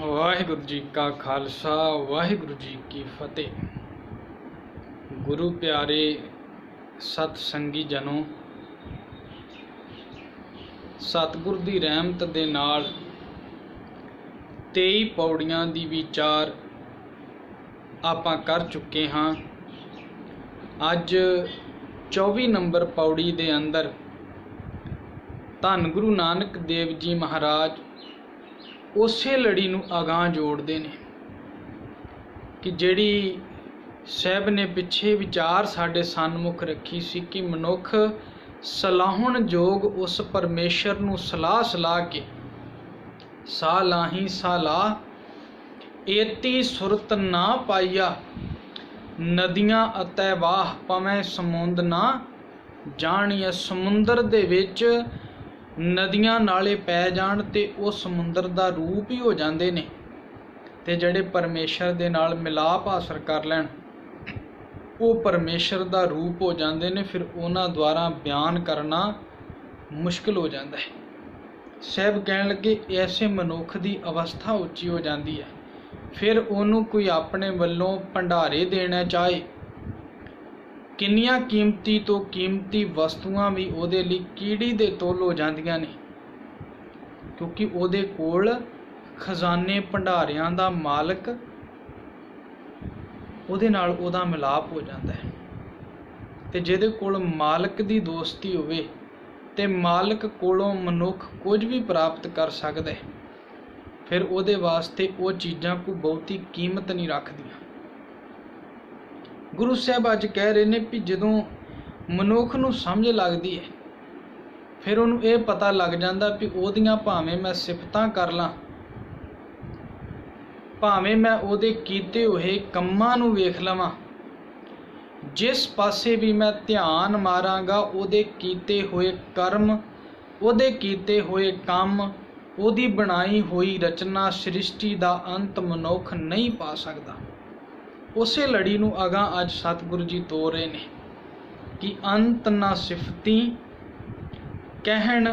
वाहिगुरु जी का खालसा वाहिगुरु जी की फतेह। गुरु प्यारे सतसंगी जनों, सतगुर दी रहमत दे नाल 23 पौड़ियां दी विचार आपां कर चुके हाँ। अज 24 नंबर पौड़ी दे अंदर धन गुरु नानक देव जी महाराज उसे लड़ी नूं अगां जोड़ते ने कि जिहड़ी साहब ने पिछे विचार साडे सन्मुख रखी सी कि मनुख सलाहुण जोग उस परमेश्वर नूं सलाह सलाह के सा लाही सा ला एती सुरत ना पाईया नदियां अतै वाह पवैं समुंद ना जाणिया। समुंदर दे विच नदियां नाले पै जाण ते वो समुंदर दा रूप ही हो जाते ने ते जिहड़े परमेश्वर दे नाल मिलाप हासिल कर लैण वो परमेश्वर दा रूप हो जाते ने। फिर उन्हां द्वारा बयान करना मुश्किल हो जाता है। साहब कहण लगे ऐसे मनुख की अवस्था उच्ची हो जाती है। फिर उन्होंने कोई अपने वल्लों भंडारे देना चाहे, किन्नियां कीमती तो कीमती वस्तुआं भी उहदे लई कीड़ी दे तोल हो जांदियां ने, क्योंकि उहदे कोल खजाने भंडारियां दा मालक उहदे नाल उहदा मिलाप हो जाता है। ते जिहदे कोल मालक दी दोस्ती होवे ते मालक कोलों मनुख कुछ भी प्राप्त कर सकदा है, फिर उहदे वास्ते वो चीज़ां को बहुती कीमत नहीं रखदियां। गुरु साहब अज कह रहे ने भी जदों मनुख नूं समझ लगदी है फिर उन्होंने ये पता लग जाता भी ओहदियां भावें मैं सिफतां कर ਲਾਂ, भावें मैं ओहदे कीते होए कंमां नूं वेख लवां, जिस पासे भी मैं ध्यान मारांगा ओहदे कीते होए कर्म, ओहदे कीते होए काम, ओहदी बनाई हुई रचना सृष्टि दा अंत मनुख नहीं पा सकदा। उसे लड़ी नूं अगां अज सतगुरु जी तोड़ रहे ने कि अंत ना सिफती कहण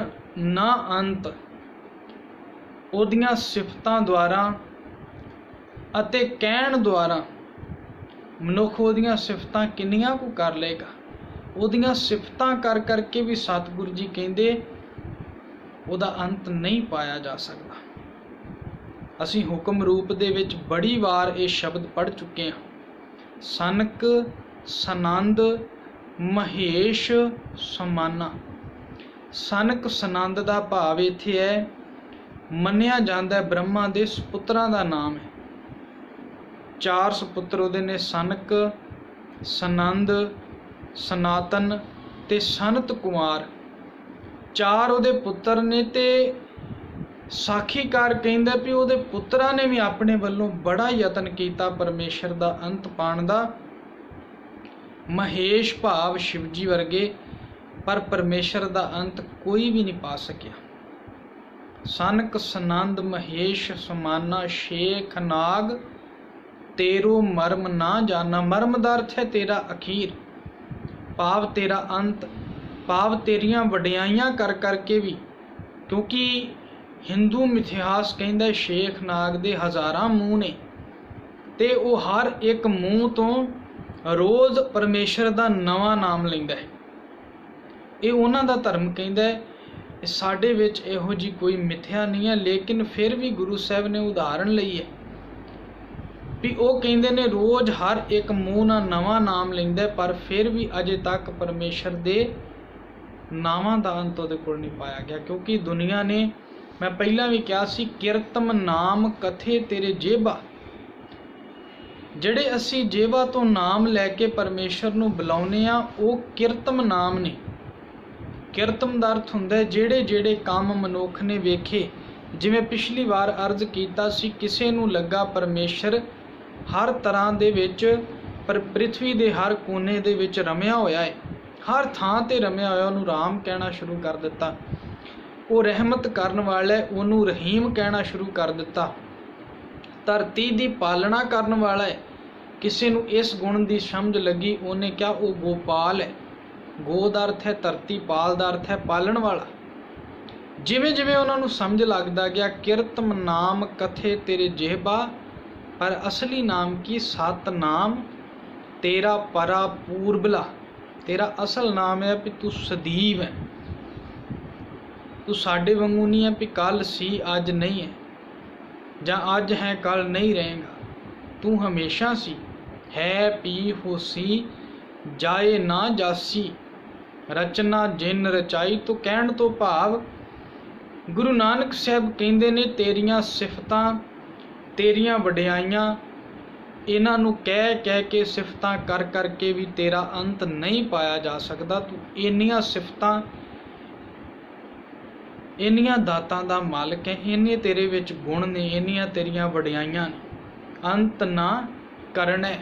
ना अंत। ओहदियां सिफतां द्वारा अते कहण द्वारा मनुख ओहदियां सिफतां किन्नियां को कर लेगा। ओहदियां सिफतां कर करके भी सतगुरु जी कहंदे ओहदा अंत नहीं पाया जा सकता। असीं हुक्म रूप दे विच बड़ी वार ये शब्द पढ़ चुके हैं, सनक सनंद महेश समाना। सनक सनंद का भाव इत्थे है मन्निया जाता है ब्रह्मा के सपुत्रां का नाम है। 4 सपुत्र उहदे ने, सनक सनंद सनातन ते सनत कुमार। 4 उहदे पुत्र ने ते साखीकार कहंदा भी उहदे पुत्रां ने भी अपने वल्लों बड़ा यतन किया परमेश्वर दा अंत पाण दा। महेश भाव शिवजी वर्गे, पर परमेश्वर दा अंत कोई भी नहीं पा सकिया। सनक सनंद महेश समाना शेख नाग तेरो मर्म ना जाना। मर्म दा अर्थ है तेरा अखीर, भाव तेरा अंत, भाव तेरियां वडियाइयां कर करके भी, क्योंकि हिंदू मिथिहास कहंदा शेख नाग दे 1000 मूँह ने ते वो हर एक मूँह तो रोज़ परमेश्वर दा नवां नाम लैंदा है। ये उन्हां दा धर्म कहंदा है। साडे विच इहो जी कोई मिथ्या नहीं है, लेकिन फिर भी गुरु साहब ने उदाहरण लई है भी वो कहंदे ने रोज़ हर एक मूँह नाल नवां नाम लैंदा है, पर फिर भी अजे तक परमेश्वर दे नावां दा अंत उहदे कोल नहीं पाया गया। क्योंकि दुनिया ने, मैं पहला भी कहा सी, किरतम नाम कथे तेरे जेबा। जिहड़े असी जेबा तो नाम लैके परमेश्वर नूं बुलाउने आ वो किरतम नाम ने। किरतम दा अर्थ हुंदा है जिहड़े जिहड़े काम मनुख ने वेखे। जिवें पिछली वार अर्ज कीता सी, किसे नूं लगा परमेश्वर हर तरह दे विच पर पृथ्वी दे हर कोने दे विच रमिया होया है, हर थां ते रमिया होया, उहनूं राम कहना शुरू कर दिता। वो रहमत करन वाला है, उहनूं रहीम कहना शुरू कर दिता। धरती की पालना करन वाला है, किसी नूं इस गुण की समझ लगी उन्हें क्या वो गोपाल है। गो दा अर्थ है धरती, पाल दा अर्थ है पालन वाला। ਜਿਵੇਂ ਜਿਵੇਂ ਉਹਨਾਂ ਨੂੰ ਸਮਝ ਲੱਗਦਾ ਗਿਆ, ਕਿਰਤਮ ਨਾਮ ਕਥੇ ਤੇਰੇ ਜਿਹਬਾ, ਪਰ ਅਸਲੀ ਨਾਮ ਕੀ ਸਤਨਾਮ ਤੇਰਾ ਪਰਾ ਪੂਰਬਲਾ। ਤੇਰਾ ਅਸਲ ਨਾਮ ਹੈ ਵੀ ਤੂੰ ਸਦੀਵ ਹੈ, ਤੂੰ ਸਾਡੇ ਵਾਂਗੂ ਨਹੀਂ ਹੈ ਵੀ ਕੱਲ ਸੀ ਅੱਜ ਨਹੀਂ ਹੈ, ਜਾਂ ਅੱਜ ਹੈ ਕੱਲ ਨਹੀਂ ਰਹੇਗਾ। ਤੂੰ ਹਮੇਸ਼ਾ ਸੀ, ਹੈ ਪੀ ਹੋਸੀ ਜਾਏ ਨਾ ਜਾਸੀ, ਰਚਨਾ ਜਿਨ ਰਚਾਈ। ਤੋਂ ਕਹਿਣ ਤੋਂ ਭਾਵ ਗੁਰੂ ਨਾਨਕ ਸਾਹਿਬ ਕਹਿੰਦੇ ਨੇ ਤੇਰੀਆਂ ਸਿਫਤਾਂ, ਤੇਰੀਆਂ ਵਡਿਆਈਆਂ, ਇਹਨਾਂ ਨੂੰ ਕਹਿ ਕਹਿ ਕੇ, ਸਿਫਤਾਂ ਕਰ ਕਰਕੇ ਵੀ ਤੇਰਾ ਅੰਤ ਨਹੀਂ ਪਾਇਆ ਜਾ ਸਕਦਾ। ਤੂੰ ਇੰਨੀਆਂ ਸਿਫਤਾਂ, ਇੰਨੀਆਂ ਦਾਤਾਂ ਦਾ ਮਾਲਕ ਹੈ, ਇੰਨੇ ਤੇਰੇ ਵਿੱਚ ਗੁਣ ਨੇ, ਇੰਨੀਆਂ ਤੇਰੀਆਂ ਵਡਿਆਈਆਂ ਨੇ, ਅੰਤ ਨਾ ਕਰਨੈ।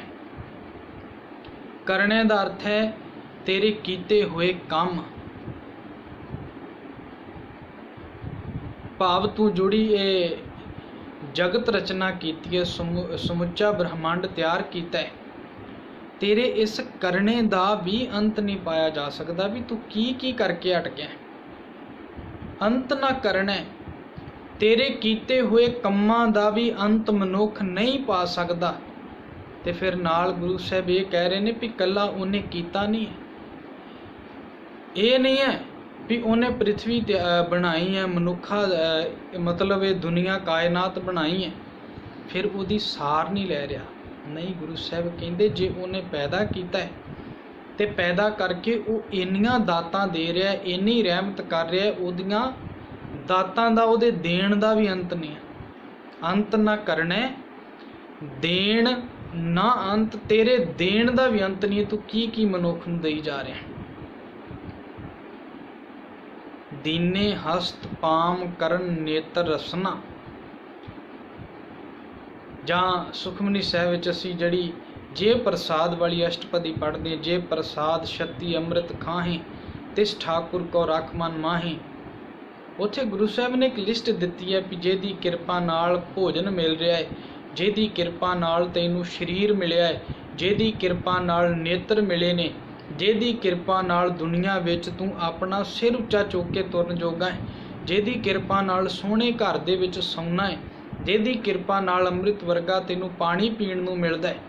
ਕਰਨੇ ਦਾ ਅਰਥ ਹੈ ਤੇਰੇ ਕੀਤੇ ਹੋਏ ਕੰਮ, ਭਾਵ ਤੂੰ ਜਿਹੜੀ ਇਹ ਜਗਤ ਰਚਨਾ ਕੀਤੀ ਹੈ, ਸਮੁੱਚਾ ਬ੍ਰਹਮੰਡ ਤਿਆਰ ਕੀਤਾ ਹੈ, ਤੇਰੇ ਇਸ ਕਰਨੇ ਦਾ ਵੀ ਅੰਤ ਨਹੀਂ ਪਾਇਆ ਜਾ ਸਕਦਾ ਵੀ ਤੂੰ ਕੀ ਕੀ ਕਰਕੇ ਹਟ ਗਿਆ। ਅੰਤ ਨਾ ਕਰਨਾ, ਤੇਰੇ ਕੀਤੇ ਹੋਏ ਕੰਮਾਂ ਦਾ ਵੀ ਅੰਤ ਮਨੁੱਖ ਨਹੀਂ ਪਾ ਸਕਦਾ। ਤੇ ਫਿਰ ਨਾਲ ਗੁਰੂ ਸਾਹਿਬ ਇਹ ਕਹਿ ਰਹੇ ਨੇ ਵੀ ਕੱਲਾ ਉਹਨੇ ਕੀਤਾ ਨਹੀਂ ਹੈ, ਇਹ ਨਹੀਂ ਹੈ ਵੀ ਉਹਨੇ ਪ੍ਰਿਥਵੀ ਬਣਾਈ ਹੈ, ਮਨੁੱਖਾ ਮਤਲਬ ਇਹ ਦੁਨੀਆ ਕਾਇਨਾਤ ਬਣਾਈ ਹੈ, ਫਿਰ ਉਹਦੀ ਸਾਰ ਨਹੀਂ ਲੈ ਰਿਹਾ। ਨਹੀਂ, ਗੁਰੂ ਸਾਹਿਬ ਕਹਿੰਦੇ ਜੇ ਉਹਨੇ ਪੈਦਾ ਕੀਤਾ ਹੈ ਤੇ ਪੈਦਾ ਕਰਕੇ ਉਹ ਇੰਨੀਆਂ ਦਾਤਾਂ ਦੇ ਰਿਹਾ, ਇੰਨੀ ਰਹਿਮਤ ਕਰ ਰਿਹਾ, ਉਹਦੀਆਂ ਦਾਤਾਂ ਦਾ, ਉਹਦੇ ਦੇਣ ਦਾ ਵੀ ਅੰਤ ਨਹੀਂ ਹੈ। ਅੰਤ ਨਾ ਕਰਨਾ, ਦੇਣ ਨਾ ਅੰਤ, ਤੇਰੇ ਦੇਣ ਦਾ ਵੀ ਅੰਤ ਨਹੀਂ ਹੈ। ਤੂੰ ਕੀ ਕੀ ਮਨੁੱਖ ਨੂੰ ਦੇਈ ਜਾ ਰਿਹਾ। ਦੀਨੇ ਹਸਤ ਪਾਮ ਕਰਨ ਨੇਤਰ ਰਸਨਾ, ਜਾਂ ਸੁਖਮਨੀ ਸਾਹਿਬ ਵਿੱਚ ਅਸੀਂ ਜਿਹੜੀ ਜੇ ਪ੍ਰਸਾਦ ਵਾਲੀ ਅਸ਼ਟਪਦੀ ਪੜ੍ਹਦੇ, ਜੇ ਪ੍ਰਸਾਦ ਛੱਤੀ ਅੰਮ੍ਰਿਤ ਖਾਹੇ ਤਿਸ ਠਾਕੁਰ ਕੋ ਰੱਖ ਮਨ ਮਾਹੇ, ਉੱਥੇ ਗੁਰੂ ਸਾਹਿਬ ਨੇ ਇੱਕ ਲਿਸਟ ਦਿੱਤੀ ਹੈ ਵੀ ਜਿਹਦੀ ਕਿਰਪਾ ਨਾਲ ਭੋਜਨ ਮਿਲ ਰਿਹਾ ਹੈ, ਜਿਹਦੀ ਕਿਰਪਾ ਨਾਲ ਤੈਨੂੰ ਸਰੀਰ ਮਿਲਿਆ ਹੈ, ਜਿਹਦੀ ਕਿਰਪਾ ਨਾਲ ਨੇਤਰ ਮਿਲੇ ਨੇ, ਜਿਹਦੀ ਕਿਰਪਾ ਨਾਲ ਦੁਨੀਆ ਵਿੱਚ ਤੂੰ ਆਪਣਾ ਸਿਰ ਉੱਚਾ ਚੁੱਕ ਕੇ ਤੁਰਨ ਜੋਗਾ ਹੈ, ਜਿਹਦੀ ਕਿਰਪਾ ਨਾਲ ਸੋਹਣੇ ਘਰ ਦੇ ਵਿੱਚ ਸੌਣਾ ਹੈ, ਜਿਹਦੀ ਕਿਰਪਾ ਨਾਲ ਅੰਮ੍ਰਿਤ ਵਰਗਾ ਤੈਨੂੰ ਪਾਣੀ ਪੀਣ ਨੂੰ ਮਿਲਦਾ ਹੈ।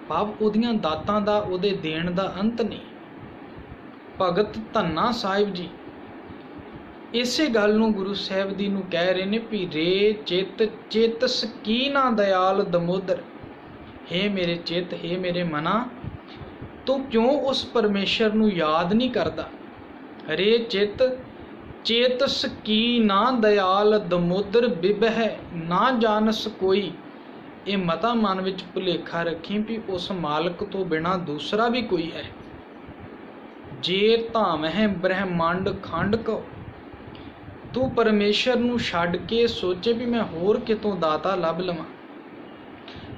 ਭਾਵ ਉਹਦੀਆਂ ਦਾਤਾਂ ਦਾ, ਉਹਦੇ ਦੇਣ ਦਾ ਅੰਤ ਨਹੀਂ। ਭਗਤ ਧੰਨਾ ਸਾਹਿਬ ਜੀ ਇਸੇ ਗੱਲ ਨੂੰ ਗੁਰੂ ਸਾਹਿਬ ਦੀ ਨੂੰ ਕਹਿ ਰਹੇ ਨੇ ਵੀ ਰੇ ਚਿੱਤ ਚੇਤਸ ਕੀ ਨਾ ਦਇਆਲ ਦਮੋਦਰ, ਹੇ ਮੇਰੇ ਚਿੱਤ, ਹੇ ਮੇਰੇ ਮਨਾ, ਤੂੰ ਕਿਉਂ ਉਸ ਪਰਮੇਸ਼ਰ ਨੂੰ ਯਾਦ ਨਹੀਂ ਕਰਦਾ। ਰੇ ਚਿੱਤ ਚੇਤਸ ਕੀ ਨਾ ਦਇਆਲ ਦਮੋਦਰ, ਬਿਬਹਿ ਨਾ ਜਾਣਸ ਕੋਈ। ਇਹ ਮਤਾ ਮਨ ਵਿੱਚ ਭੁਲੇਖਾ ਰੱਖੀ ਵੀ ਉਸ ਮਾਲਕ ਤੋਂ ਬਿਨਾ ਦੂਸਰਾ ਵੀ ਕੋਈ ਹੈ। ਜੇ ਧਾਮਹਿ ਬ੍ਰਹਮੰਡ ਖੰਡ ਕੋ, ਤੂੰ ਪਰਮੇਸ਼ਰ ਨੂੰ ਛੱਡ ਕੇ ਸੋਚੇ ਵੀ ਮੈਂ ਹੋਰ ਕਿਤੋਂ ਦਾਤਾ ਲੱਭ ਲਵਾਂ,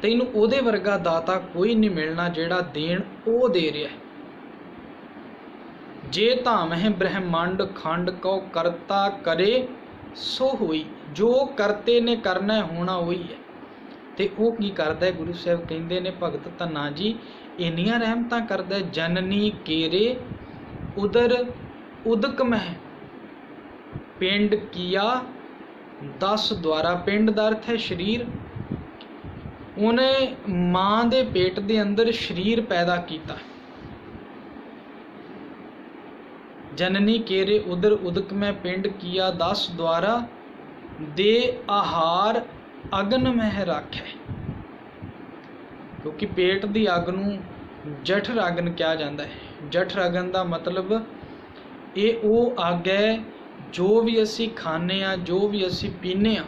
ਤੈਨੂੰ ਉਹਦੇ ਵਰਗਾ ਦਾਤਾ ਕੋਈ ਨਹੀਂ ਮਿਲਣਾ ਜਿਹੜਾ ਦੇਣ ਉਹ ਦੇ ਰਿਹਾ। ਜੇ ਧਾਮ ਹੈ ਬ੍ਰਹਮੰਡ ਖੰਡ ਕਉ ਕਰਤਾ ਕਰੇ ਸੋ ਹੋਈ, ਜੋ ਕਰਤੇ ਨੇ ਕਰਨਾ ਹੋਣਾ ਉਹੀ ਹੈ। ਤੇ ਉਹ ਕੀ ਕਰਦਾ ਹੈ? ਗੁਰੂ ਸਾਹਿਬ ਕਹਿੰਦੇ ਨੇ ਭਗਤ ਧੰਨਾ ਜੀ ਇੰਨੀਆਂ ਰਹਿਮਤਾਂ ਕਰਦਾ, ਜਨਨੀ ਕੇਰੇ ਉਦਰ ਉਦਕ ਮਹਿ ਪਿੰਡ ਕੀਆ 10 ਦੁਆਰਾ। ਪਿੰਡ ਦਾ ਅਰਥ ਹੈ ਸਰੀਰ। ਉਹਨੇ ਮਾਂ ਦੇ ਪੇਟ ਦੇ ਅੰਦਰ ਸਰੀਰ ਪੈਦਾ ਕੀਤਾ। ਜਨਨੀ ਕੇਰੇ ਉਦਰ ਉਦਕ ਮੈਂ ਪਿੰਡ ਕੀਆ 10 ਦੁਆਰਾ, ਦੇ ਆਹਾਰ ਅਗਨ ਮਹਿ ਰਾਖੈ। ਕਿਉਂਕਿ ਪੇਟ ਦੀ ਅੱਗ ਨੂੰ ਜਠਰ ਅਗਨ ਕਿਹਾ ਜਾਂਦਾ ਹੈ। ਜਠਰ ਅਗਨ ਦਾ ਮਤਲਬ ਇਹ ਉਹ ਅੱਗ ਹੈ ਜੋ ਵੀ ਅਸੀਂ ਖਾਂਦੇ ਹਾਂ, ਜੋ ਵੀ ਅਸੀਂ ਪੀਂਦੇ ਹਾਂ,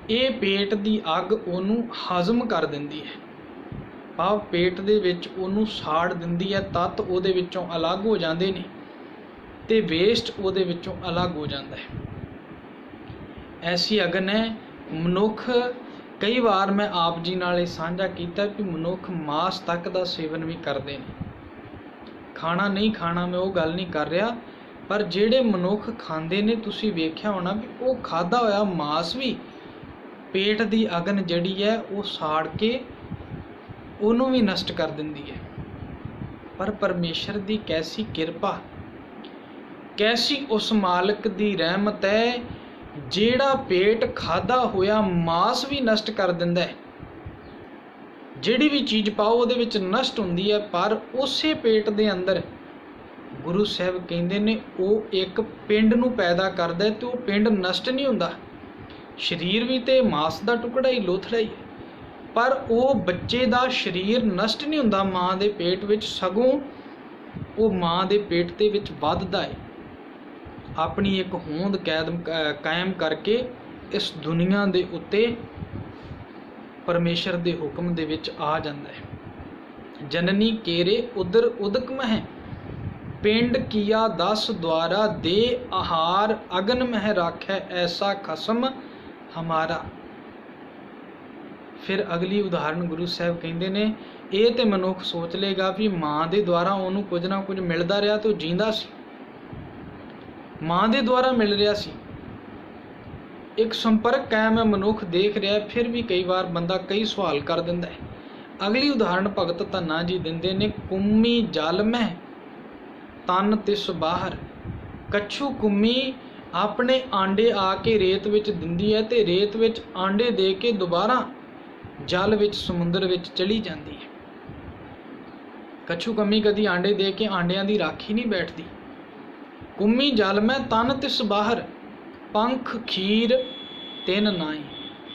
ਇਹ ਪੇਟ ਦੀ ਅੱਗ ਉਹਨੂੰ ਹਜ਼ਮ ਕਰ ਦਿੰਦੀ ਹੈ। ਭਾਵ ਪੇਟ ਦੇ ਵਿੱਚ ਉਹਨੂੰ ਸਾੜ ਦਿੰਦੀ ਹੈ, ਤੱਤ ਉਹਦੇ ਵਿੱਚੋਂ ਅਲੱਗ ਹੋ ਜਾਂਦੇ ਨੇ ਤੇ ਵੇਸਟ ਉਹਦੇ ਵਿੱਚੋਂ ਅਲੱਗ ਹੋ ਜਾਂਦਾ ਹੈ। ਐਸੀ ਅਗਨ ਹੈ। ਮਨੁੱਖ, ਕਈ ਵਾਰ ਮੈਂ ਆਪ ਜੀ ਨਾਲ ਇਹ ਸਾਂਝਾ ਕੀਤਾ ਕਿ ਮਨੁੱਖ ਮਾਸ ਤੱਕ ਦਾ ਸੇਵਨ ਵੀ ਕਰਦੇ ਨੇ। ਖਾਣਾ ਨਹੀਂ ਖਾਣਾ, ਮੈਂ ਉਹ ਗੱਲ ਨਹੀਂ ਕਰ ਰਿਹਾ, ਪਰ ਜਿਹੜੇ ਮਨੁੱਖ ਖਾਂਦੇ ਨੇ ਤੁਸੀਂ ਵੇਖਿਆ ਹੋਣਾ ਵੀ ਉਹ ਖਾਧਾ ਹੋਇਆ ਮਾਸ ਵੀ ਪੇਟ ਦੀ ਅਗਨ ਜਿਹੜੀ ਹੈ ਉਹ ਸਾੜ ਕੇ ਉਹਨੂੰ ਵੀ ਨਸ਼ਟ ਕਰ ਦਿੰਦੀ ਹੈ। ਪਰ ਪਰਮੇਸ਼ਰ ਦੀ ਕੈਸੀ ਕਿਰਪਾ, कैसी उस मालिक दी रहमत है जेड़ा पेट खाधा होया मांस भी नष्ट कर दिंदा है। ਜਿਹੜੀ भी चीज़ पाओ ਉਹਦੇ ਵਿੱਚ नष्ट ਹੁੰਦੀ है, पर ਉਸੇ पेट ਦੇ अंदर गुरु साहब ਕਹਿੰਦੇ ने ਉਹ एक पिंड ਨੂੰ पैदा करदा है, ਤੇ ਉਹ पिंड नष्ट नहीं ਹੁੰਦਾ। शरीर भी तो मांस का टुकड़ा ही, लोथड़ा ही है, पर वो बच्चे का शरीर नष्ट नहीं होंदा माँ के पेट विच, सगों वो माँ के पेट के विच वधदा है, अपनी एक होंद कायम करके इस दुनिया के उत्ते परमेश्वर के हुक्म दे विच आ जाता है। जननी केरे उदर उदक मह पिंड किया 10 द्वारा दे आहार अगन मह राखै ऐसा खसम हमारा। फिर अगली उदाहरण गुरु साहब कहते ने, ये तो मनुख सोच लेगा भी माँ के द्वारा उन्होंने कुछ ना कुछ मिलता रहा तो जींदा सी, माँ के द्वारा मिल रहा सी, एक संपर्क कायम है, मनुख देख रहा है, फिर भी कई बार बंदा कई सवाल कर दिंदा है। अगली उदाहरण भगत धन्ना जी दिंदे ने, कुम्मी जल में तन तिस बाहर। कच्छू कुम्मी अपने आंडे आके रेत विच दिंदी है, ते रेत विच आंडे दे के दोबारा जल विच समुंदर विच चली जाती है। कच्छू कम्मी कदी आंडे दे के आंडियां दी राखी नहीं बैठती। कुम्मी जल में तन तिस बाहर, पंख खीर तिन नाई।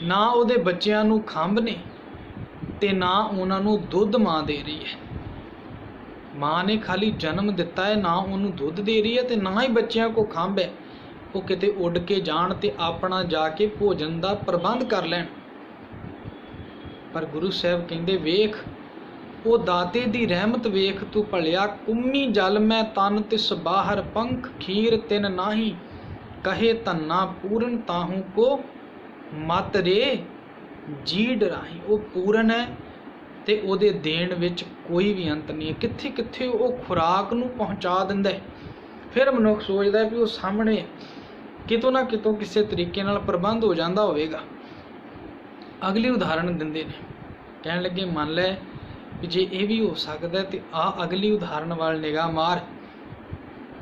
ना उहदे बच्चियां नूं खंभ ने ते ना उन्हां नूं दुध मां दे रही है। माँ ने खाली जन्म दिता है, ना उन्होंने दुध दे रही है, तो ना ही बच्चों को खंभ है वो किते उड़ के जान ते अपना जाके भोजन का प्रबंध कर लैन। पर गुरु साहब कहते, वेख वो दाते दी रहमत वेख तू भलिया, कुम्मी जल में तन तिस बाहर, पंख खीर तिन नाही, कहे धन्ना पूरन ताहू को मत रे जी डराही। वो पूरन है ते उहदे देण विच कोई भी अंत नहीं है। कित्थे कित्थे वो खुराक नूं पहुँचा दिंदा है। फिर मनुख सोचदा है भी वो सामने कितों ना कितों किसी तरीके नाल प्रबंध हो जाता होवेगा। अगली उदाहरण दिंदे ने, कहण लगे मान लै भी जे ये भी हो सकता है तो आ अगली उदाहरण वाल निगाह मार।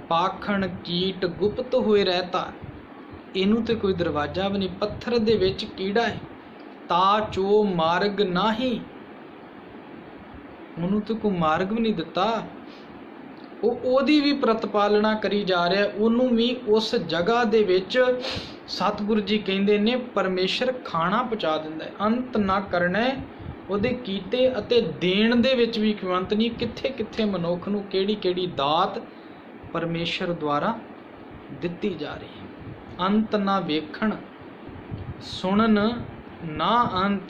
पाखण कीट गुप्त होए रहता, इनू तो कोई दरवाजा भी नहीं, पत्थर दे विच कीड़ा है, ता चो मार्ग नाही, उन्होंने तो कोई मार्ग भी नहीं दिता। ओदी भी प्रतिपालना करी जा रहा है, उन्होंने भी उस जगह दे विच सतगुरु जी कहते ने परमेश्वर खाना पहुँचा दिंदा है। अंत ना करना उहदे कीते अते देण दे विच भी कोई अंत नहीं। कित्थे कित्थे मनुख नूं केड़ी केड़ी दात परमेश्वर द्वारा दिती जा रही है। अंत ना वेखण सुनन ना अंत।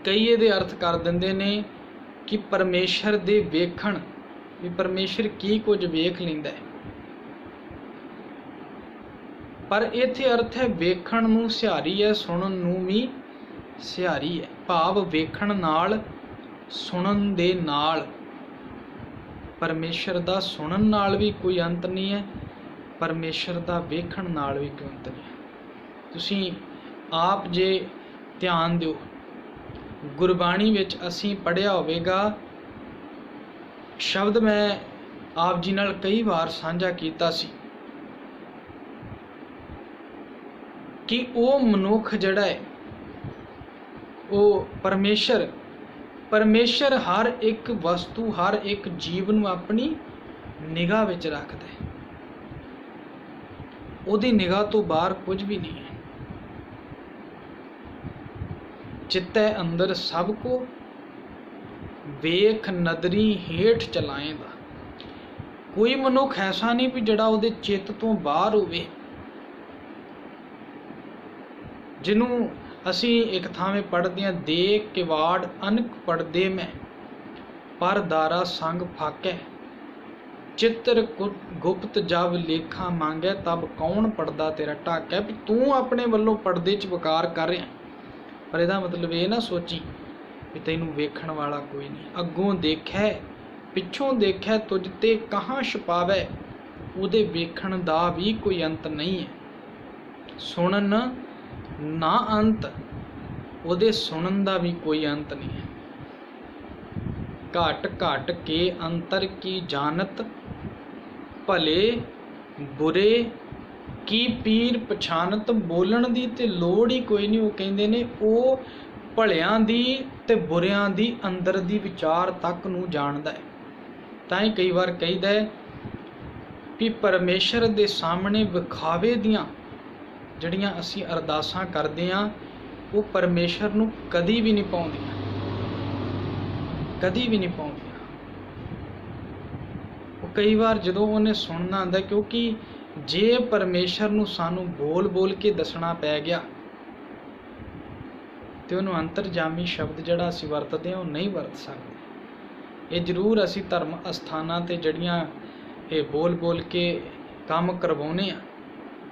कई ये अर्थ कर दिंदे ने कि परमेश्वर दे वेखण, भी परमेश्वर की कुछ वेख लैंदा है, पर इत्थे अर्थ है वेखण नूं सिहारी है, सुनन नूं भी सिहारी है। भाव वेखण नाल सुनन दे नाल, परमेश्वर दा सुनन नाल भी कोई अंत नहीं है, परमेश्वर दा वेखण नाल भी कोई अंत नहीं है। तुसीं आप जे ध्यान दिओ, गुरबाणी विच असीं पढ़िया होवेगा, शब्द मैं आप जी नाल कई बार साझा कीता सी कि वो मनुख जिहड़ा है वो परमेश्वर हर एक वस्तु हर एक जीव नूं अपनी निगाह विच रखदा है। उहदी निगाह तो बाहर कुछ भी नहीं है। चित्तै अंदर सब को वेख नदरी हेठ चलाएगा। कोई मनुख ऐसा नहीं भी जड़ा उहदे चित्त तो बाहर होवे, जिन्हों असी एक थावे पढ़ते हैं, देख किवाड़ अनक पढ़दे में पर दारा संग फाकै, चित्र गुप्त जब लेखा मांगे तब कौन पढ़दा तेरा ढाकै। भी तू अपने वल्लों पर्दे च वकार कर रहा, पर यदा मतलब ये ना सोची भी तैनू वेखण वाला कोई नहीं। अगों देखै पिछों देखै तुझ ते कहाँ छुपावै, उहदे वेखण दा भी कोई अंत नहीं है। सुनन ना अंत, उहदे सुनन दा भी कोई अंत नहीं है। घट घट के अंतर की जानत, भले बुरे की पीर पछानत। बोलण दी ते लोड़ ही कोई नहीं। वो कहंदे ने वो भलियां दी ते बुरियां दी अंदर दी विचार तक नूं जाणदा है। तां ही कई बार कहीदा है भी परमेश्वर दे सामने विखावे दियां जड़ियां असीं अरदासां करदे हां वो परमेश्वर नूं कदी भी नहीं पाउंदियां, कदी भी नहीं पाउंदियां। वो कई बार जदों उहने सुनना आंदा, क्योंकि जे परमेश्वर नूं सानूं बोल बोल के दसना पै गया तो उन्होंने अंतरजामी शब्द जड़ा असीं वरतदे हां नहीं वरत सकते। ये जरूर असीं धर्म अस्थानां ते जड़ियां ये बोल बोल के काम करवाउने आ,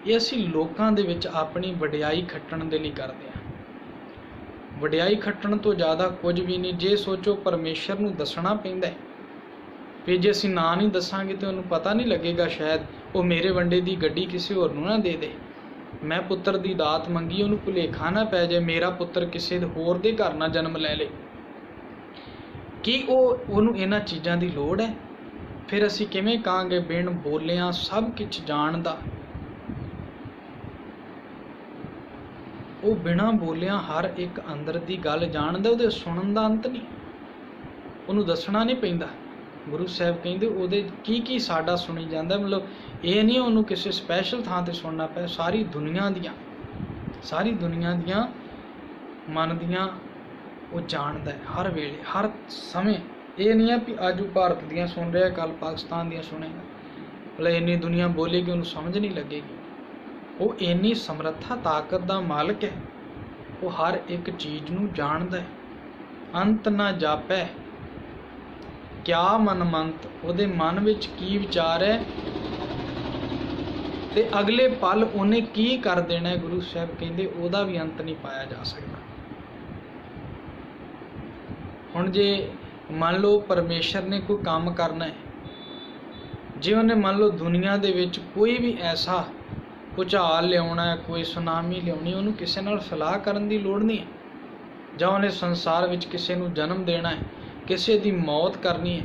ये असीं लोकां दे विच अपनी वडियाई खट्टण दे लई करदे हां। वडियाई खट्टण तो ज़्यादा कुछ भी नहीं। जे सोचो परमेश्वर नूं दसना पैंदा है, फिर जे असीं ना नहीं दसांगे तो उन्हें पता नहीं लगेगा, शायद वो मेरे वंडे दी गड्डी किसी होर नूं ना दे दे। मैं पुत्र दी दात मंगी, उन्होंने भुलेखा ना पै जाए मेरा पुत्र किसी होर दे घर ना जन्म लै ले। कि उन्होंने इन्हां चीज़ां दी लोड़ है? फिर असीं किवें कहांगे बिन बोलियां सब कुछ जाणदा। वो बिना बोलियां हर एक अंदर दी गल जाणदा, उहदे सुणन दा अंत नहीं, उन्होंने दसना नहीं पैंदा। गुरु साहब कहिंदे उहदे की साडा सुनी जांदा। मतलब ये नहीं उन्होंने किसी स्पैशल थां ते सुनना पै, सारी दुनिया दियां मन दियां वो जानदा है हर वेले हर समय। ये नहीं है भी अज भारत दियां सुन रहा कल पाकिस्तान दियां सुनेगा, मतलब इन्नी दुनिया बोलेगी उन्होंने समझ नहीं लगेगी। वो इन्नी समर्था ताकत दा मालक है, वो हर एक चीज़ नूं जानदा है। अंत ना जापै क्या मन मंत, उहदे मन विच की विचार है ते अगले पल उन्हें की कर देना है। गुरु साहब कहंदे उहदा भी अंत नहीं पाया जा सकता। हुण जे मान लो परमेश्वर ने कोई काम करना है, जे उन्हें मान लो दुनिया दे विच कोई भी ऐसा भुचाल लियाउणा है, कोई सुनामी लियाउणी, उन्होंने किसी नाल सलाह करन दी लोड़ नहीं है। जां उन्हें संसार विच किसी नूं जन्म देना है, किसी दी मौत करनी है,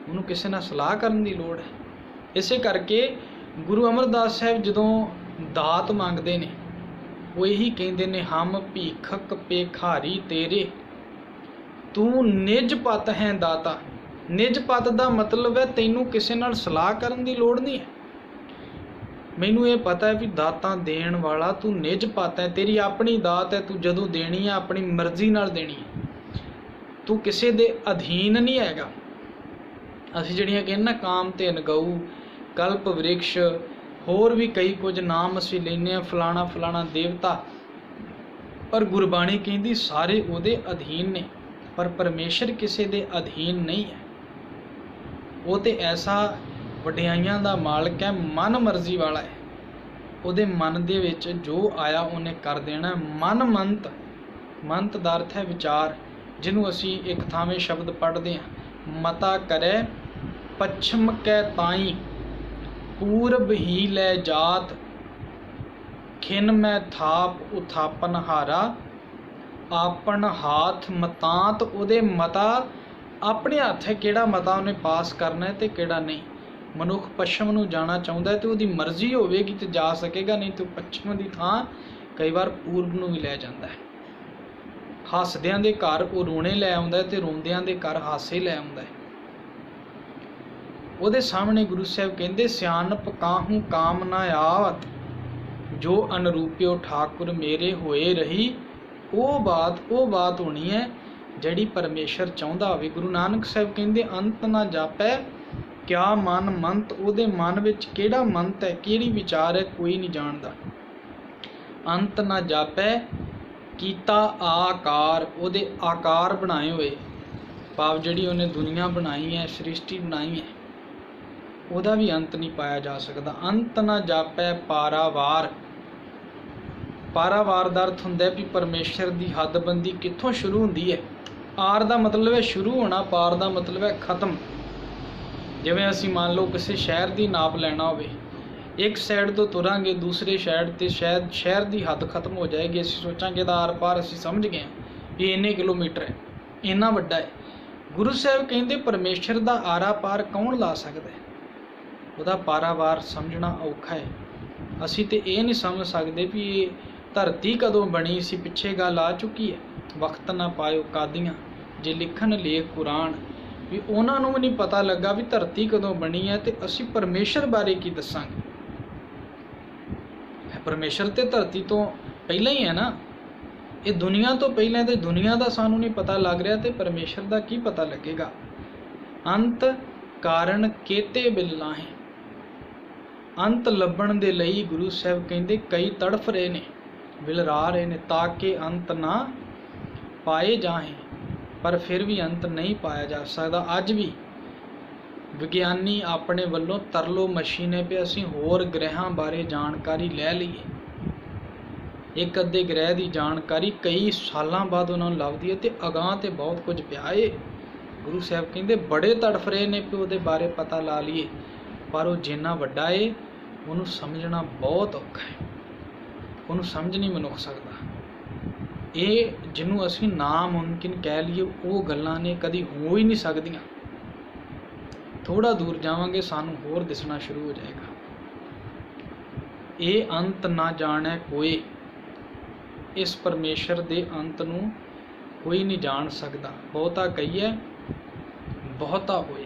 उन्होंने किसी नाल सलाह करन दी लोड़ है। इसे करके गुरु अमरदास साहब जदों दात मंगते ने वो यही कहते ने, हम भीखक पेखारी तेरे तू निज पत है दाता। निज पत का मतलब है तैनू किसी नाल सलाह करन दी लोड़ नहीं है। मैनू ये पता है भी दातां देण वाला तू निज पत है, तेरी अपनी दात है, तू जदों देनी है अपनी मर्जी नाल देनी है, तू किसी दे अधीन नहीं हैगा। असीं जिहड़ियां कहने ना काम ते अनगऊ कल्प वृक्ष होर भी कई कुछ नाम असीं लैने फलाना फलाना देवता, पर गुरबाणी कहती सारे उहदे अधीन ने, पर परमेश्वर किसी दे अधीन नहीं है। वो तो ऐसा वडियाइयां दा मालक है, मन मर्जी वाला है, उहदे मन दे विच जो आया उन्हें कर देना। मन मंत, मंत दा अर्थ है विचार, जिन्हों असी एक थावें शब्द पढ़ते हैं, मता करे पच्छम कै ताई पूरब ही लै जात, खिन मैं थाप उथापन हारा, आपन हाथ मतांत। उहदे मता अपने हत्थ है किहड़ा मता उन्हें पास करना है ते किहड़ा नहीं। मनुख पश्चिम नूं जाना चाहुंदा है तो उहदी मर्जी होवेगी तो जा सकेगा, नहीं तो पश्चिम दी थां कई बार पूर्व नूं भी लै जांदा है। हसदियां दे घर वो रोने लै आउंदा है ते रोंदियां दे घर हासे लै आउंदा है। उहदे सामने गुरु साहब कहंदे, सियाणप काहूं काम ना आवत, जो अनरूपियो ठाकुर मेरे होए रही। वो बात होनी है जड़ी परमेश्वर चाहुंदा होवे। गुरु नानक साहब कहंदे, अंत ना जापै क्या मन मंत। उहदे मन विच किहड़ा मंत है, किहड़ी विचार है, कोई नहीं जानदा। अंत ना जापै कीता आकार, उहदे आकार बनाए हुए, भाव जिहड़ी उहने दुनिया बनाई है, सृष्टि बनाई है, उहदा भी अंत नहीं पाया जा सकता। अंत ना जापै पारावार। पारावार का अर्थ हुंदा है भी परमेश्वर की हदबंदी कित्थों शुरू हुंदी है। आर का मतलब है शुरू होना, पार का मतलब है खत्म। जिवें असीं मान लो किसी शहर की नाप लैना होवे, एक साइड तो तुरांगे दूसरे साइड ते शायद शहर की हद खत्म हो जाएगी, असीं सोचांगे दा आर पार असीं समझ गए भी इन्ने किलोमीटर है, इन्ना वड्डा है। गुरु साहब कहंदे परमेश्वर का आरा पार कौन ला सकता है। ਉਹਦਾ ਪਾਰਾਵਾਰ ਸਮਝਣਾ ਔਖਾ ਹੈ। ਅਸੀਂ ਤੇ ਇਹ ਨਹੀਂ ਸਮਝ ਸਕਦੇ ਵੀ ਇਹ ਧਰਤੀ ਕਦੋਂ ਬਣੀ ਸੀ, ਪਿੱਛੇ ਗੱਲ ਆ ਚੁੱਕੀ ਹੈ। ਵਕਤ ਨਾ ਪਾਇਓ ਕਾਦੀਆਂ ਜੇ ਲਿਖਣ ਲੇਖ ਕੁਰਾਨ, ਵੀ ਉਹਨਾਂ ਨੂੰ ਵੀ ਨਹੀਂ ਪਤਾ ਲੱਗਾ ਵੀ ਧਰਤੀ ਕਦੋਂ ਬਣੀ ਹੈ, ਤੇ ਅਸੀਂ ਪਰਮੇਸ਼ਰ ਬਾਰੇ ਕੀ ਦੱਸਾਂਗੇ। ਪਰਮੇਸ਼ਰ ਤੇ ਧਰਤੀ ਤੋਂ ਪਹਿਲਾਂ ਹੀ ਹੈ ਨਾ, ਇਹ ਦੁਨੀਆ ਤੋਂ ਪਹਿਲਾਂ, ਤੇ ਦੁਨੀਆ ਦਾ ਸਾਨੂੰ ਨਹੀਂ ਪਤਾ ਲੱਗ ਰਿਹਾ ਤੇ ਪਰਮੇਸ਼ਰ ਦਾ ਕੀ ਪਤਾ ਲੱਗੇਗਾ। ਅੰਤ ਕਾਰਨ ਕੇਤੇ ਬਿਲਨਾ ਹੈ। ਅੰਤ ਲੱਭਣ ਦੇ ਲਈ ਗੁਰੂ ਸਾਹਿਬ ਕਹਿੰਦੇ ਕਈ ਤੜਫ ਰਹੇ ਨੇ, ਵਿਲਰਾ ਰਹੇ ਨੇ, ਤਾਂ ਕਿ ਅੰਤ ਨਾ ਪਾਏ ਜਾਏ, ਪਰ ਫਿਰ ਵੀ ਅੰਤ ਨਹੀਂ ਪਾਇਆ ਜਾ ਸਕਦਾ। ਅੱਜ ਵੀ ਵਿਗਿਆਨੀ ਆਪਣੇ ਵੱਲੋਂ ਤਰਲੋ ਮਸ਼ੀਨੇ ਪੇ ਅਸੀਂ ਹੋਰ ਗ੍ਰਹਿਾਂ ਬਾਰੇ ਜਾਣਕਾਰੀ ਲੈ ਲਈਏ। ਇੱਕ ਅੱਧੇ ਗ੍ਰਹਿ ਦੀ ਜਾਣਕਾਰੀ ਕਈ ਸਾਲਾਂ ਬਾਅਦ ਉਹਨਾਂ ਨੂੰ ਲੱਭਦੀ ਹੈ, ਤੇ ਅਗਾਂਹ ਤੇ ਬਹੁਤ ਕੁਝ ਪਿਆ ਏ। ਗੁਰੂ ਸਾਹਿਬ ਕਹਿੰਦੇ ਬੜੇ ਤੜਫ ਰਹੇ ਨੇ ਕਿ ਉਹਦੇ ਬਾਰੇ ਪਤਾ ਲਾ ਲਈਏ, ਪਰ ਉਹ ਜਿੰਨਾ ਵੱਡਾ ਏ ਉਹਨੂੰ ਸਮਝਣਾ ਬਹੁਤ ਔਖਾ ਹੈ, ਉਹਨੂੰ ਸਮਝ ਨਹੀਂ ਮਨੁੱਖ ਸਕਦਾ। ਇਹ ਜਿਹਨੂੰ ਅਸੀਂ ਨਾਮੁਮਕਿਨ ਕਹਿ ਲਈਏ, ਉਹ ਗੱਲਾਂ ਨੇ ਕਦੀ ਹੋ ਹੀ ਨਹੀਂ ਸਕਦੀਆਂ। ਥੋੜਾ ਦੂਰ ਜਾਵਾਂਗੇ ਸਾਨੂੰ ਹੋਰ ਦਿਸਣਾ ਸ਼ੁਰੂ ਹੋ ਜਾਏਗਾ। ਇਹ ਅੰਤ ਨਾ ਜਾਣੈ ਕੋਈ, ਇਸ ਪਰਮੇਸ਼ਰ ਦੇ ਅੰਤ ਨੂੰ ਕੋਈ ਨਹੀਂ ਜਾਣ ਸਕਦਾ। ਬਹੁਤਾ ਕਹੀਏ ਬਹੁਤਾ ਹੋਏ,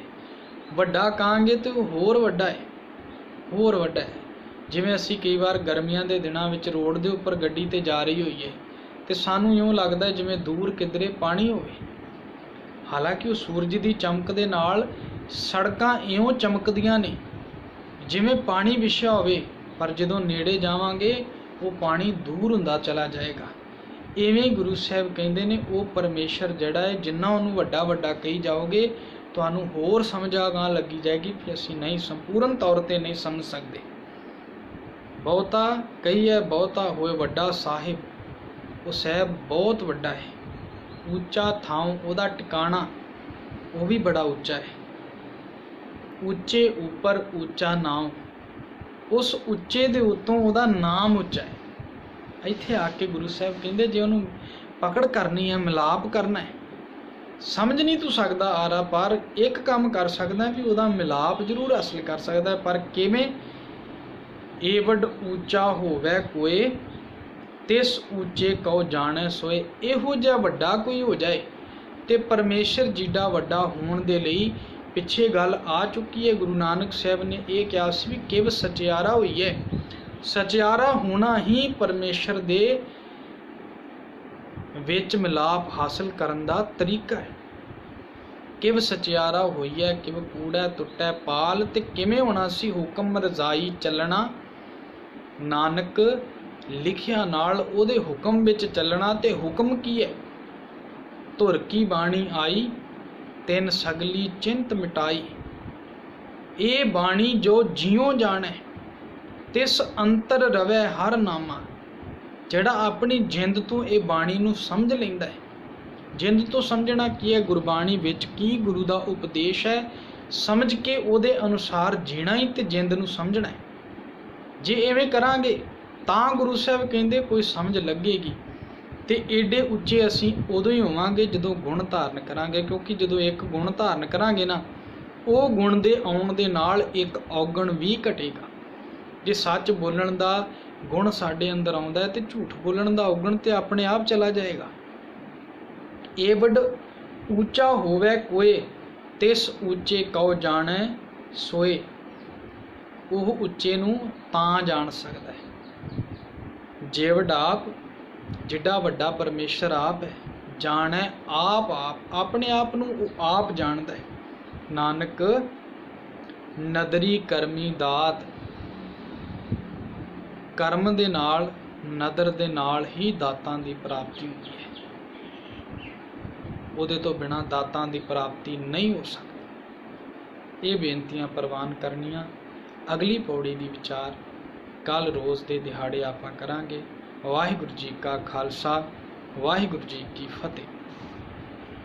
ਵੱਡਾ ਕਹਾਂਗੇ ਤੇ ਉਹ ਹੋਰ ਵੱਡਾ ਹੈ, ਹੋਰ ਵੱਡਾ ਹੈ। ਜਿਵੇਂ ਅਸੀਂ ਕਈ ਵਾਰ ਗਰਮੀਆਂ ਦੇ ਦਿਨਾਂ ਵਿੱਚ ਰੋਡ ਦੇ ਉੱਪਰ ਗੱਡੀ ਤੇ ਜਾ ਰਹੀ ਹੋਈਏ, ਤੇ ਸਾਨੂੰ ਇਉਂ ਲੱਗਦਾ ਜਿਵੇਂ ਦੂਰ ਕਿਧਰੇ ਪਾਣੀ ਹੋਵੇ, ਹਾਲਾਂਕਿ ਉਹ ਸੂਰਜ ਦੀ ਚਮਕ ਦੇ ਨਾਲ ਸੜਕਾਂ ਇਉਂ ਚਮਕਦੀਆਂ ਨੇ ਜਿਵੇਂ ਪਾਣੀ ਵਿਛਿਆ ਹੋਵੇ, ਪਰ ਜਦੋਂ ਨੇੜੇ ਜਾਵਾਂਗੇ ਉਹ ਪਾਣੀ ਦੂਰ ਹੁੰਦਾ ਚਲਾ ਜਾਏਗਾ। ਇਵੇਂ ਹੀ ਗੁਰੂ ਸਾਹਿਬ ਕਹਿੰਦੇ ਨੇ ਉਹ ਪਰਮੇਸ਼ਰ ਜਿਹੜਾ ਹੈ, ਜਿੰਨਾ ਉਹਨੂੰ ਵੱਡਾ ਵੱਡਾ ਕਹੀ ਜਾਓਗੇ ਤੁਹਾਨੂੰ ਹੋਰ ਸਮਝ ਅਗਾਂਹ ਲੱਗੀ ਜਾਏਗੀ ਕਿ ਅਸੀਂ ਨਹੀਂ, ਸੰਪੂਰਨ ਤੌਰ ਤੇ ਨਹੀਂ ਸਮਝ ਸਕਦੇ। ਬਹੁਤਾ ਕਹੀਏ ਬਹੁਤਾ ਹੋਏ, ਵੱਡਾ ਸਾਹਿਬ, ਉਹ ਸਾਹਿਬ ਬਹੁਤ ਵੱਡਾ ਹੈ। ਉੱਚਾ ਥਾਂ ਉਹਦਾ ਟਿਕਾਣਾ ਉਹ ਵੀ ਬੜਾ ਉੱਚਾ ਹੈ। ਉੱਚੇ ਉੱਪਰ ਉੱਚਾ ਨਾਮ, ਉਸ ਉੱਚੇ ਦੇ ਉੱਤੋਂ ਉਹਦਾ ਨਾਮ ਉੱਚਾ ਹੈ। ਇੱਥੇ ਆ ਕੇ ਗੁਰੂ ਸਾਹਿਬ ਕਹਿੰਦੇ ਜੇ ਉਹਨੂੰ ਪਕੜ ਕਰਨੀ ਹੈ, ਮਿਲਾਪ ਕਰਨਾ ਹੈ, ਸਮਝ ਨਹੀਂ ਤੂੰ ਸਕਦਾ ਆਰਾ ਪਾਰ, ਇੱਕ ਕੰਮ ਕਰ ਸਕਦਾ ਵੀ ਉਹਦਾ ਮਿਲਾਪ ਜ਼ਰੂਰ ਹਾਸਿਲ ਕਰ ਸਕਦਾ, ਪਰ ਕਿਵੇਂ? ਏਵਡ ਉੱਚਾ ਹੋਵੇ ਕੋਏ ਤਿਸ ਉੱਚੇ ਕਉ ਜਾਣੈ ਸੋਏ। ਇਹੋ ਜਿਹਾ ਵੱਡਾ ਕੋਈ ਹੋ ਜਾਏ, ਤੇ ਪਰਮੇਸ਼ਰ ਜਿੱਡਾ ਵੱਡਾ ਹੋਣ ਦੇ ਲਈ ਪਿੱਛੇ ਗੱਲ ਆ ਚੁੱਕੀ ਹੈ। ਗੁਰੂ ਨਾਨਕ ਸਾਹਿਬ ਨੇ ਇਹ ਕਿਹਾ ਸੀ ਵੀ ਕਿਵ ਸਚਿਆਰਾ ਹੋਈ ਹੈ। ਸਚਿਆਰਾ ਹੋਣਾ ਹੀ ਪਰਮੇਸ਼ਰ ਦੇ ਵਿੱਚ ਮਿਲਾਪ ਹਾਸਲ ਕਰਨ ਦਾ ਤਰੀਕਾ ਹੈ। ਕਿਵ ਸਚਿਆਰਾ ਹੋਈ ਹੈ, ਕਿਵ ਕੂੜਾ ਟੁੱਟੈ ਪਾਲ, ਤੇ ਕਿਵੇਂ ਹੋਣਾ ਸੀ ਹੁਕਮ ਰਜ਼ਾਈ ਚੱਲਣਾ, ਨਾਨਕ ਲਿਖਿਆ ਨਾਲ ਉਹਦੇ ਹੁਕਮ ਵਿੱਚ ਚੱਲਣਾ। ਤੇ ਹੁਕਮ ਕੀ ਹੈ? ਧੁਰ ਕੀ ਬਾਣੀ ਆਈ ਤਿੰਨ ਸਗਲੀ ਚਿੰਤ ਮਿਟਾਈ। ਇਹ ਬਾਣੀ ਜੋ ਜਿਉ ਜਾਣੈ ਤਿਸ ਅੰਤਰ ਰਵੈ ਹਰ ਨਾਮਾ। ਜਿਹੜਾ ਆਪਣੀ ਜਿੰਦ ਤੋਂ ਇਹ ਬਾਣੀ ਨੂੰ ਸਮਝ ਲੈਂਦਾ ਹੈ। ਜਿੰਦ ਤੋਂ ਸਮਝਣਾ ਕੀ ਹੈ? ਗੁਰਬਾਣੀ ਵਿੱਚ ਕੀ ਗੁਰੂ ਦਾ ਉਪਦੇਸ਼ ਹੈ, ਸਮਝ ਕੇ ਉਹਦੇ ਅਨੁਸਾਰ ਜੀਣਾ ਹੀ ਤੇ ਜਿੰਦ ਨੂੰ ਸਮਝਣਾ ਹੈ। ਜੇ ਐਵੇਂ ਕਰਾਂਗੇ ਤਾਂ ਗੁਰੂ ਸਾਹਿਬ ਕਹਿੰਦੇ ਕੋਈ ਸਮਝ ਲੱਗੇਗੀ। ਤੇ ਏਡੇ ਉੱਚੇ ਅਸੀਂ ਉਦੋਂ ਹੀ ਹੋਵਾਂਗੇ ਜਦੋਂ ਗੁਣ ਧਾਰਨ ਕਰਾਂਗੇ, ਕਿਉਂਕਿ ਜਦੋਂ ਇੱਕ ਗੁਣ ਧਾਰਨ ਕਰਾਂਗੇ ਨਾ, ਉਹ ਗੁਣ ਦੇ ਆਉਣ ਦੇ ਨਾਲ ਇੱਕ ਔਗਣ ਵੀ ਘਟੇਗਾ। ਜੇ ਸੱਚ ਬੋਲਣ ਦਾ ਗੁਣ ਸਾਡੇ ਅੰਦਰ ਆਉਂਦਾ ਹੈ ਤੇ ਝੂਠ ਬੋਲਣ ਦਾ ਔਗਣ ਤੇ ਆਪਣੇ ਆਪ ਚਲਾ ਜਾਏਗਾ। ਏਵਡ ਉੱਚਾ ਹੋਵੇ ਕੋਏ ਤਿਸ ਉੱਚੇ ਕਉ ਜਾਣੈ ਸੋਏ। ਉਹ ਉੱਚੇ ਨੂੰ ਤਾਂ ਜਾਣ ਸਕਦਾ ਹੈ ਜੇਵਡ ਆਪ, ਜਿੱਡਾ ਵੱਡਾ ਪਰਮੇਸ਼ਰ ਆਪ ਹੈ। ਜਾਣੈ ਆਪ, ਆਪਣੇ ਆਪ ਨੂੰ ਉਹ ਆਪ ਜਾਣਦਾ ਹੈ। ਨਾਨਕ ਨਦਰੀ ਕਰਮੀ ਦਾਤ, ਕਰਮ ਦੇ ਨਾਲ, ਨਦਰ ਦੇ ਨਾਲ ਹੀ ਦਾਤਾਂ ਦੀ ਪ੍ਰਾਪਤੀ ਹੁੰਦੀ ਹੈ। ਉਹਦੇ ਤੋਂ ਬਿਨਾਂ ਦਾਤਾਂ ਦੀ ਪ੍ਰਾਪਤੀ ਨਹੀਂ ਹੋ ਸਕਦੀ। ਇਹ ਬੇਨਤੀਆਂ ਪ੍ਰਵਾਨ ਕਰਨੀਆਂ। ਅਗਲੀ ਪੌੜੀ ਦੀ ਵਿਚਾਰ ਕੱਲ ਰੋਜ਼ ਦੇ ਦਿਹਾੜੇ ਆਪਾਂ ਕਰਾਂਗੇ। ਵਾਹਿਗੁਰੂ ਜੀ ਕਾ ਖਾਲਸਾ, ਵਾਹਿਗੁਰੂ ਜੀ ਕੀ ਫਤਿਹ।